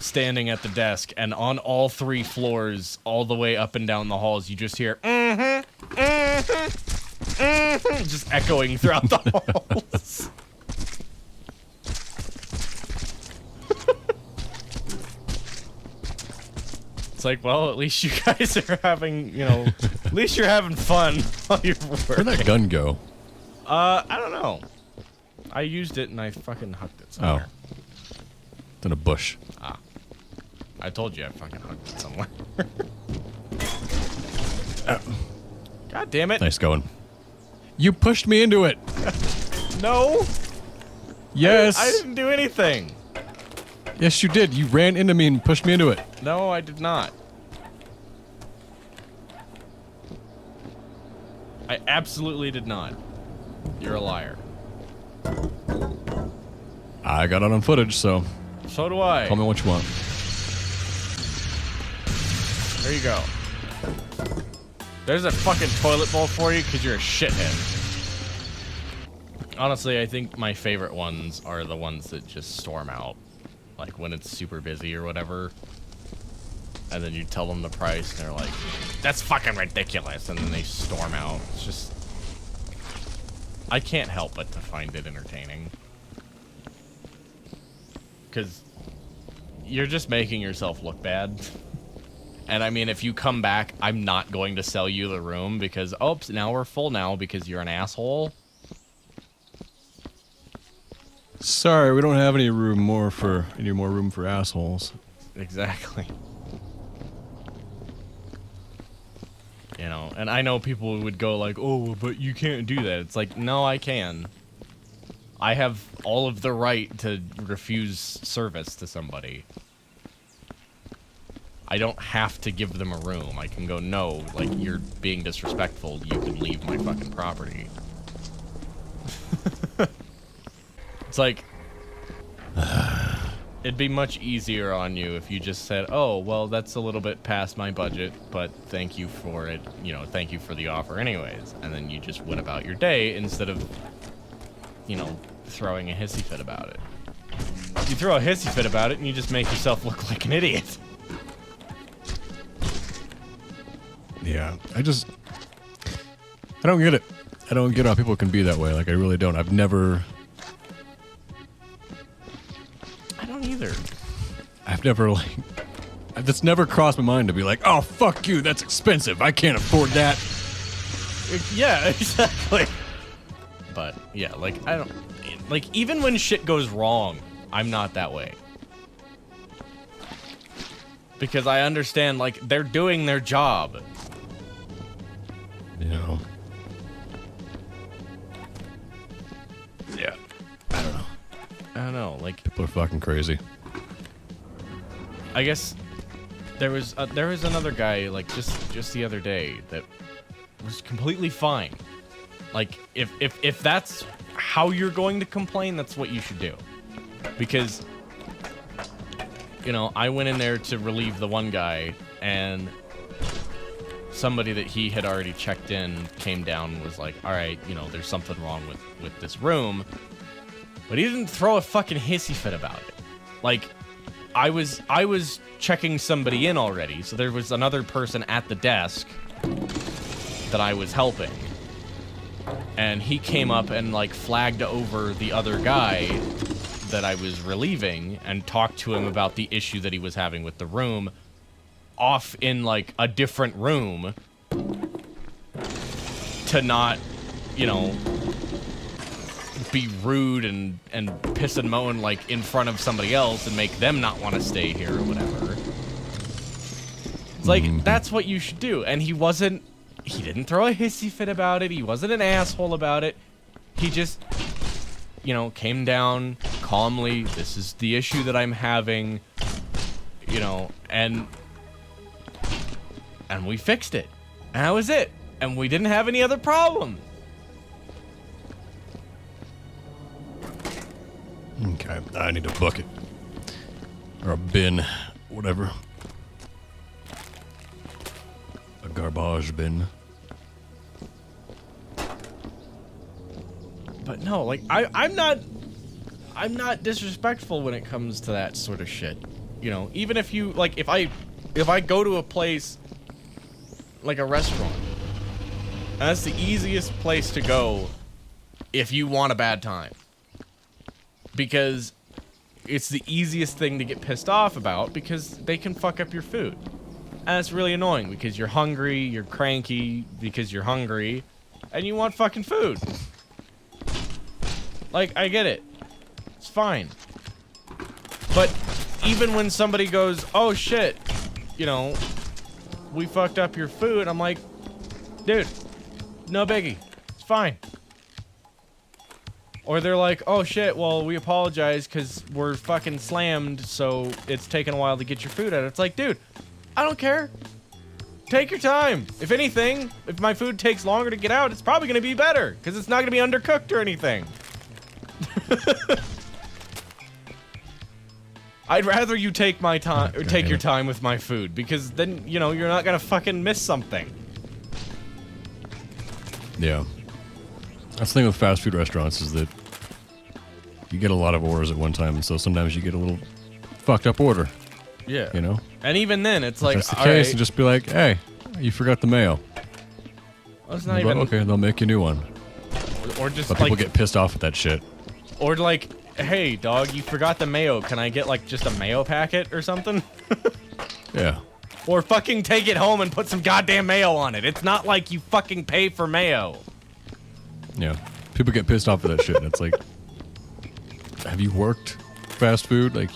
standing at the desk, and on all 3 floors, all the way up and down the halls, you just hear, just echoing throughout the halls. It's like, well, at least you guys are having, you know, at least you're having fun while you're working. Where'd that gun go? I don't know. I used it and I fucking hucked it somewhere. Oh. It's in a bush. Ah. I told you I fucking hucked it somewhere. God damn it. Nice going. You pushed me into it. No. Yes. I didn't do anything. Yes, you did. You ran into me and pushed me into it. No, I did not. I absolutely did not. You're a liar. I got it on footage, so So do I. call me what you want. There you go. There's a fucking toilet bowl for you because you're a shithead. Honestly, I think my favorite ones are the ones that just storm out. Like when it's super busy or whatever. And then you tell them the price and they're like, that's fucking ridiculous. And then they storm out. It's just... I can't help but to find it entertaining. Because you're just making yourself look bad. And I mean, if you come back, I'm not going to sell you the room because, oops, now we're full now because you're an asshole. Sorry, we don't have any more room for assholes. Exactly. You know, and I know people would go like, oh, but you can't do that. It's like, no, I can. I have all of the right to refuse service to somebody. I don't have to give them a room. I can go, no, like, you're being disrespectful. You can leave my fucking property. It's like, it'd be much easier on you if you just said, oh, well, that's a little bit past my budget, but thank you for it. You know, thank you for the offer anyways. And then you just went about your day instead of, you know, throwing a hissy fit about it. You throw a hissy fit about it and you just make yourself look like an idiot. Yeah, I don't get it. I don't get how people can be that way. Like, I really don't. I've never, like, that's never crossed my mind to be like, oh, fuck you, that's expensive. I can't afford that. Yeah, exactly. But, yeah, like, I don't, like, even when shit goes wrong, I'm not that way. Because I understand, like, they're doing their job. You know. Yeah. I don't know, like, people are fucking crazy. I guess there was another guy, like, just the other day that was completely fine. Like, if that's how you're going to complain, that's what you should do. Because, you know, I went in there to relieve the one guy, and somebody that he had already checked in came down and was like, all right, you know, there's something wrong with this room. But he didn't throw a fucking hissy fit about it. Like, I was checking somebody in already, so there was another person at the desk that I was helping. And he came up and, like, flagged over the other guy that I was relieving and talked to him about the issue that he was having with the room off in, like, a different room to not, you know, be rude and piss and moan, like, in front of somebody else and make them not want to stay here or whatever. It's like, that's what you should do. And he didn't throw a hissy fit about it. He wasn't an asshole about it. He just, you know, came down calmly. This is the issue that I'm having, you know, and we fixed it. And that was it. And we didn't have any other problem. Okay, I need a bucket. Or a bin, whatever. A garbage bin. But no, like, I'm not disrespectful when it comes to that sort of shit. You know, even if you, like, if I go to a place like a restaurant, and that's the easiest place to go if you want a bad time. Because it's the easiest thing to get pissed off about because they can fuck up your food. And it's really annoying because you're hungry, you're cranky because you're hungry, and you want fucking food. Like, I get it. It's fine. But even when somebody goes, oh shit, you know, we fucked up your food, I'm like, dude, no biggie. It's fine. Or they're like, oh shit, well, we apologize because we're fucking slammed, so it's taken a while to get your food out. It's like, dude, I don't care. Take your time. If anything, if my food takes longer to get out, it's probably going to be better because it's not going to be undercooked or anything. I'd rather you take my time, or take your time with my food, because then, you know, you're not going to fucking miss something. Yeah. That's the thing with fast food restaurants is that you get a lot of orders at one time, and so sometimes you get a little fucked up order. Yeah. You know? And even then, it's like, if that's the case, and just be like, hey, you forgot the mayo. Well, it's not even... Okay, they'll make you a new one. Or just but like... people get pissed off at that shit. Or like, hey, dog, you forgot the mayo. Can I get, like, just a mayo packet or something? Yeah. Or fucking take it home and put some goddamn mayo on it. It's not like you fucking pay for mayo. Yeah. People get pissed off at that shit, and it's like, have you worked fast food? Like,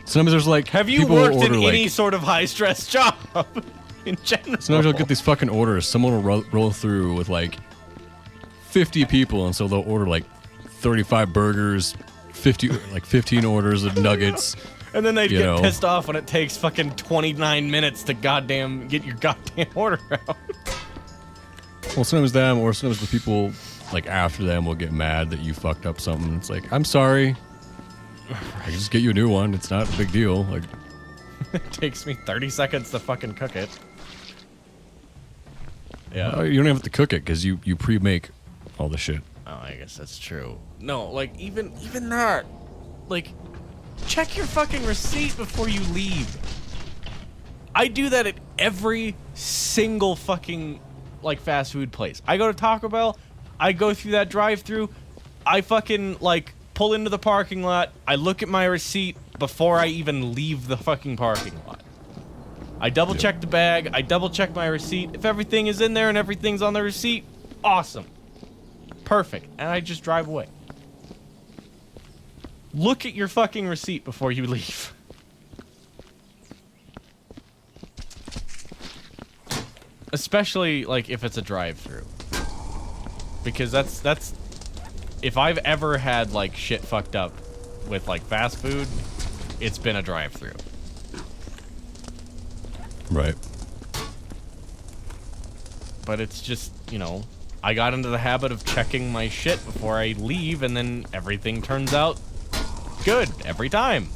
sometimes there's like, have you worked in any sort of high-stress job in general? Sometimes you'll get these fucking orders. Someone will roll through with like 50 people, and so they'll order like 35 burgers, 15 orders of nuggets. And then they get pissed off when it takes fucking 29 minutes to goddamn get your goddamn order out. Well, sometimes them, or sometimes the people like after them will get mad that you fucked up something. It's like, I'm sorry. I can just get you a new one. It's not a big deal. Like, it takes me 30 seconds to fucking cook it. Yeah. You don't have to cook it because you pre-make all the shit. Oh, I guess that's true. No, like even that, like, check your fucking receipt before you leave. I do that at every single fucking like fast food place. I go to Taco Bell, I go through that drive-thru, I fucking like pull into the parking lot, I look at my receipt before I even leave the fucking parking lot. I double check the bag, I double check my receipt. If everything is in there and everything's on the receipt, awesome. Perfect. And I just drive away. Look at your fucking receipt before you leave. Especially like if it's a drive-through. Because that's if I've ever had like shit fucked up with like fast food, it's been a drive-through. Right. But it's just, you know, I got into the habit of checking my shit before I leave, and then everything turns out good every time.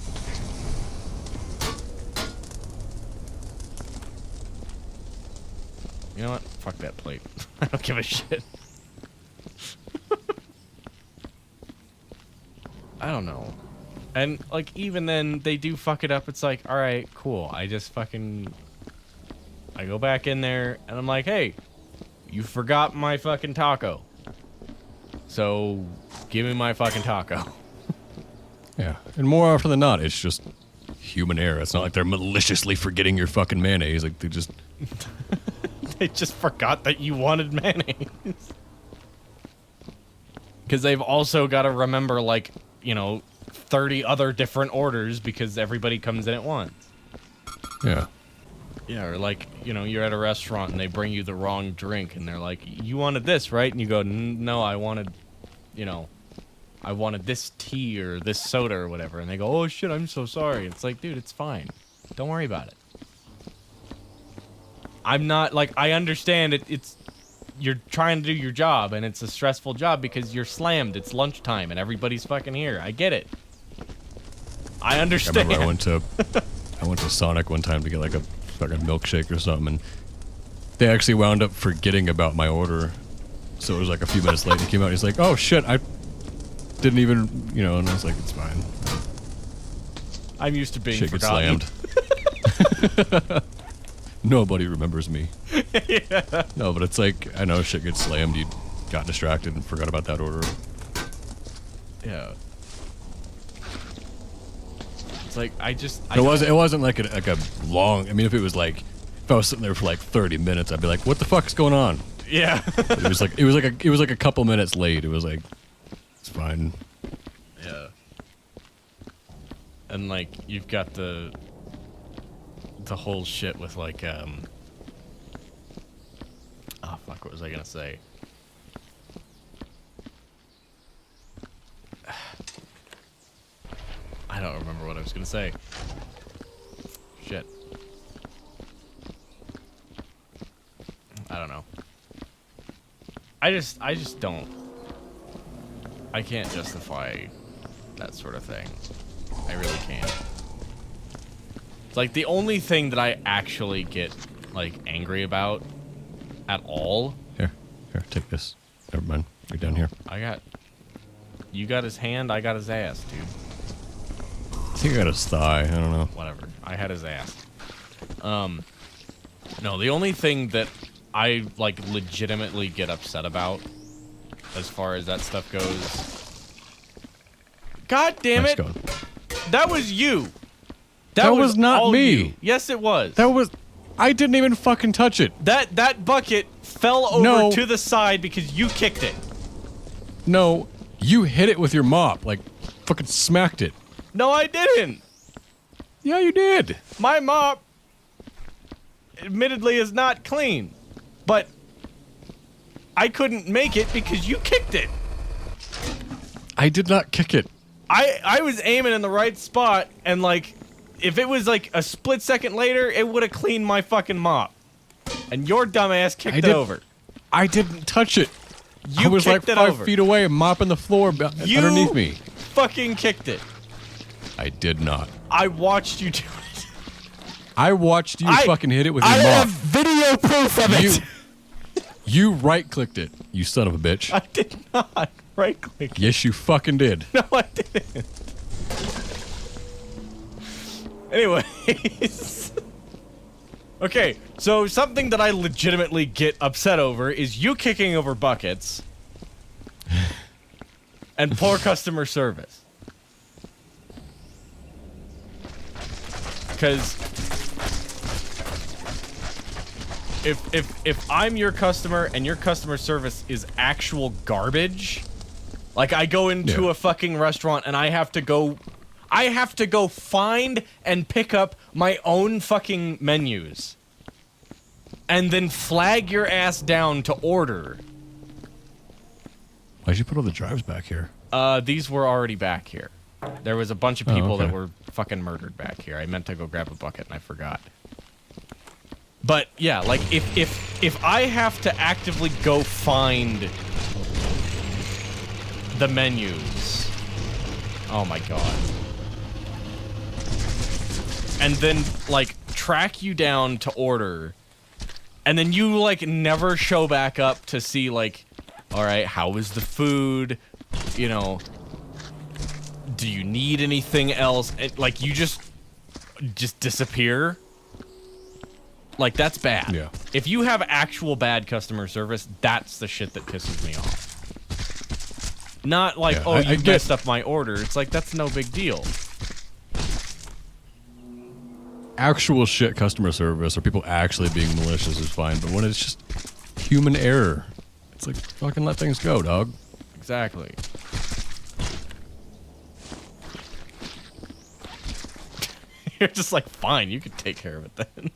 You know what? Fuck that plate. I don't give a shit. I don't know. And, like, even then, they do fuck it up. It's like, alright, cool. I go back in there, and I'm like, hey, you forgot my fucking taco. So, give me my fucking taco. Yeah. And more often than not, it's just human error. It's not like they're maliciously forgetting your fucking mayonnaise. Like, they just... They just forgot that you wanted mayonnaise. Because they've also got to remember, like, you know, 30 other different orders because everybody comes in at once. Yeah. Yeah, or like, you know, you're at a restaurant and they bring you the wrong drink and they're like, you wanted this, right? And you go, no, I wanted, you know, I wanted this tea or this soda or whatever. And they go, oh shit, I'm so sorry. It's like, dude, it's fine. Don't worry about it. I'm not, like, I understand it's, you're trying to do your job and it's a stressful job because you're slammed. It's lunchtime and everybody's fucking here. I get it. I understand. I remember I went to Sonic one time to get like a fucking milkshake or something, and they actually wound up forgetting about my order. So it was like a few minutes late. He came out. He's like, "Oh shit, I didn't even, you know." And I was like, "It's fine." I'm used to being shit forgotten. Gets slammed. Nobody remembers me. Yeah. No, but it's like, I know shit gets slammed. You got distracted and forgot about that order. Yeah. It's like It wasn't like a long. I mean, if it was like, if I was sitting there for like 30 minutes, I'd be like, "What the fuck's going on?" Yeah. But it was like a couple minutes late. It was like, It's fine. Yeah. And like you've got the whole shit with like oh fuck, what was I gonna say? I don't remember what I was gonna say. Shit. I don't know. I just don't. I can't justify that sort of thing. I really can't. It's like the only thing that I actually get like angry about at all. Here, take this. Never mind. You're down here. You got his hand, I got his ass, dude. I think I got his thigh. I don't know. Whatever. I had his ass. No, the only thing that I like legitimately get upset about as far as that stuff goes. God damn it. Nice going. That was you. That was not all me. you. Yes, it was. I didn't even fucking touch it. That bucket fell over to the side because you kicked it. No, you hit it with your mop, like fucking smacked it. No, I didn't. Yeah, you did. My mop, admittedly, is not clean, but I couldn't make it because you kicked it. I did not kick it. I was aiming in the right spot, and like, if it was like a split second later, it would have cleaned my fucking mop. And your dumbass kicked it over. I didn't touch it. You I was like kicked it 5 over. feet away, mopping the floor underneath me. Fucking kicked it. I did not. I watched you do it. I watched you fucking hit it with your I mop. have video proof of it. You right-clicked it, you son of a bitch. I did not right-click it. Yes, you fucking did. No, I didn't. Anyways. Okay, so something that I legitimately get upset over is you kicking over buckets and poor customer service. Because if I'm your customer and your customer service is actual garbage, like I go into a fucking restaurant and I have to go find and pick up my own fucking menus and then flag your ass down to order. Why'd you put all the drives back here? These were already back here. There was a bunch of people that were fucking murdered back here. I meant to go grab a bucket and I forgot. But yeah, like if I have to actively go find the menus, oh my god. And then like track you down to order, and then you like never show back up to see like, all right, how is the food? You know, do you need anything else? Like you just disappear. Like that's bad. Yeah. If you have actual bad customer service, that's the shit that pisses me off. Not like, oh, you messed up my order. It's like, that's no big deal. Actual shit customer service or people actually being malicious is fine, but when it's just human error, it's like, fucking let things go, dog. Exactly. You're just like, fine, you can take care of it then.